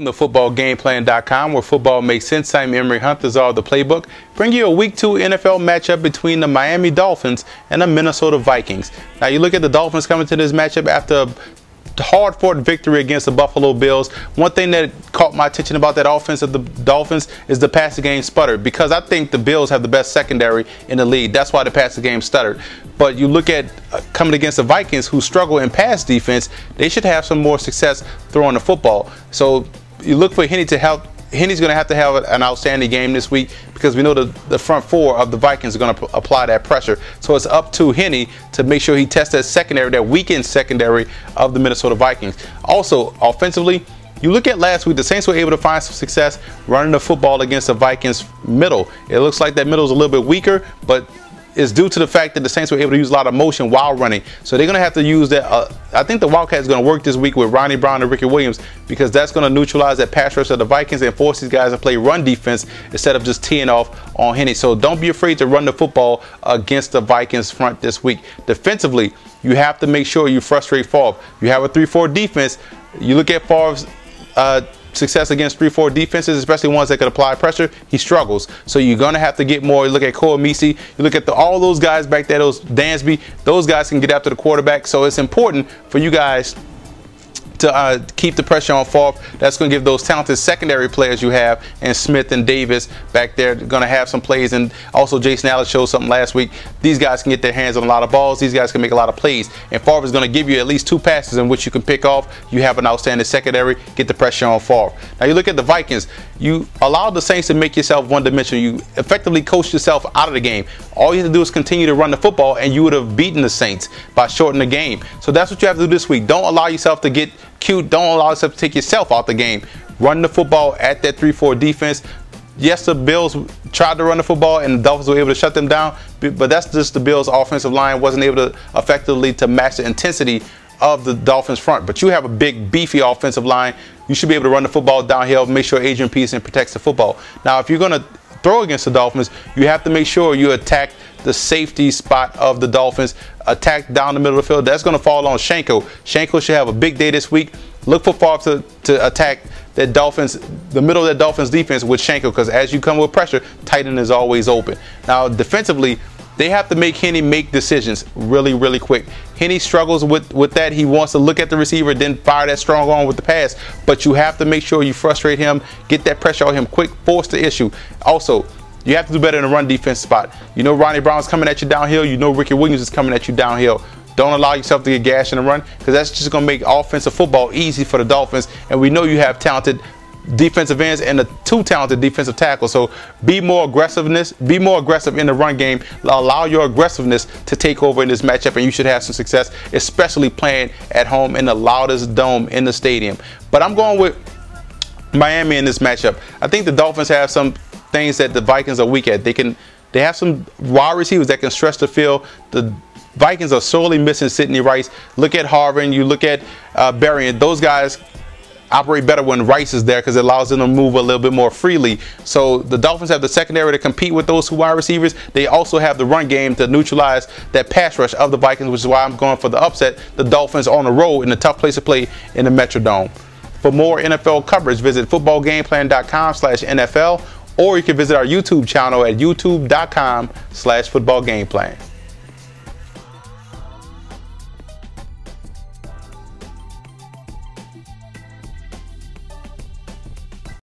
Welcome to footballgameplan.com, where football makes sense. I'm Emery Hunt, is all the playbook. Bring you a Week 2 NFL matchup between the Miami Dolphins and the Minnesota Vikings. Now, you look at the Dolphins coming to this matchup after a hard-fought victory against the Buffalo Bills. One thing that caught my attention about that offense of the Dolphins is the passing game stuttered, because I think the Bills have the best secondary in the league. That's why the passing game stuttered. But you look at coming against the Vikings, who struggle in pass defense, they should have some more success throwing the football. So you look for Henne to help. Henne's going to have an outstanding game this week, because we know the front four of the Vikings are going to apply that pressure. So it's up to Henne to make sure he tests that secondary, that weakened secondary of the Minnesota Vikings. Also, offensively, you look at last week, the Saints were able to find some success running the football against the Vikings middle. It looks like that middle is a little bit weaker, but it's due to the fact that the Saints were able to use a lot of motion while running. So they're going to have to use that. I think the Wildcats is going to work this week with Ronnie Brown and Ricky Williams, because that's going to neutralize that pass rush of the Vikings and force these guys to play run defense instead of just teeing off on Henne. So don't be afraid to run the football against the Vikings front this week. Defensively, you have to make sure you frustrate Favre. You have a 3-4 defense. You look at Favre's success against 3-4 defenses, especially ones that can apply pressure, he struggles. So you're going to have to get more. You look at Cole Misi, you look at all those guys back there, those Dansby, those guys can get after the quarterback. So it's important for you guys to keep the pressure on Favre. That's going to give those talented secondary players you have, and Smith and Davis back there, going to have some plays. And also Jason Allen showed something last week. These guys can get their hands on a lot of balls. These guys can make a lot of plays. And Favre is going to give you at least 2 passes in which you can pick off. You have an outstanding secondary. Get the pressure on Favre. Now you look at the Vikings. You allowed the Saints to make yourself one-dimensional. You effectively coached yourself out of the game. All you have to do is continue to run the football, and you would have beaten the Saints by shortening the game. So that's what you have to do this week. Don't allow yourself to get cute. Don't allow yourself to take yourself out the game. Run the football at that 3-4 defense. Yes, the Bills tried to run the football and the Dolphins were able to shut them down, but that's just the Bills' offensive line wasn't able to effectively to match the intensity of the Dolphins front. But you have a big, beefy offensive line. You should be able to run the football downhill, make sure Adrian Peterson protects the football. Now, if you're going to throw against the Dolphins, you have to make sure you attack the safety spot of the Dolphins, attack down the middle of the field. That's going to fall on Shanko. Shanko should have a big day this week. Look for Favre to attack that Dolphins, the middle of that Dolphins defense with Shanko, because as you come with pressure, tight end is always open. Now, defensively, they have to make Henne make decisions really, really quick. Henne struggles with that. He wants to look at the receiver, then fire that strong arm with the pass. But you have to make sure you frustrate him, get that pressure on him quick, force the issue. Also, you have to do better in the run defense spot. You know Ronnie Brown's coming at you downhill. You know Ricky Williams is coming at you downhill. Don't allow yourself to get gashed in the run, because that's just going to make offensive football easy for the Dolphins. And we know you have talented defensive ends and 2 talented defensive tackles. So be more aggressive in the run game. Allow your aggressiveness to take over in this matchup, and you should have some success, especially playing at home in the loudest dome in the stadium. But I'm going with Miami in this matchup. I think the Dolphins have some things that the Vikings are weak at. They have some wide receivers that can stretch the field. The Vikings are sorely missing Sidney Rice. Look at Harvin. You look at Berrien. Those guys operate better when Rice is there, because it allows them to move a little bit more freely. So the Dolphins have the secondary to compete with those 2 wide receivers. They also have the run game to neutralize that pass rush of the Vikings, which is why I'm going for the upset. The Dolphins on the road in a tough place to play in the Metrodome. For more NFL coverage, visit footballgameplan.com/NFL, or you can visit our YouTube channel at youtube.com/footballgameplan.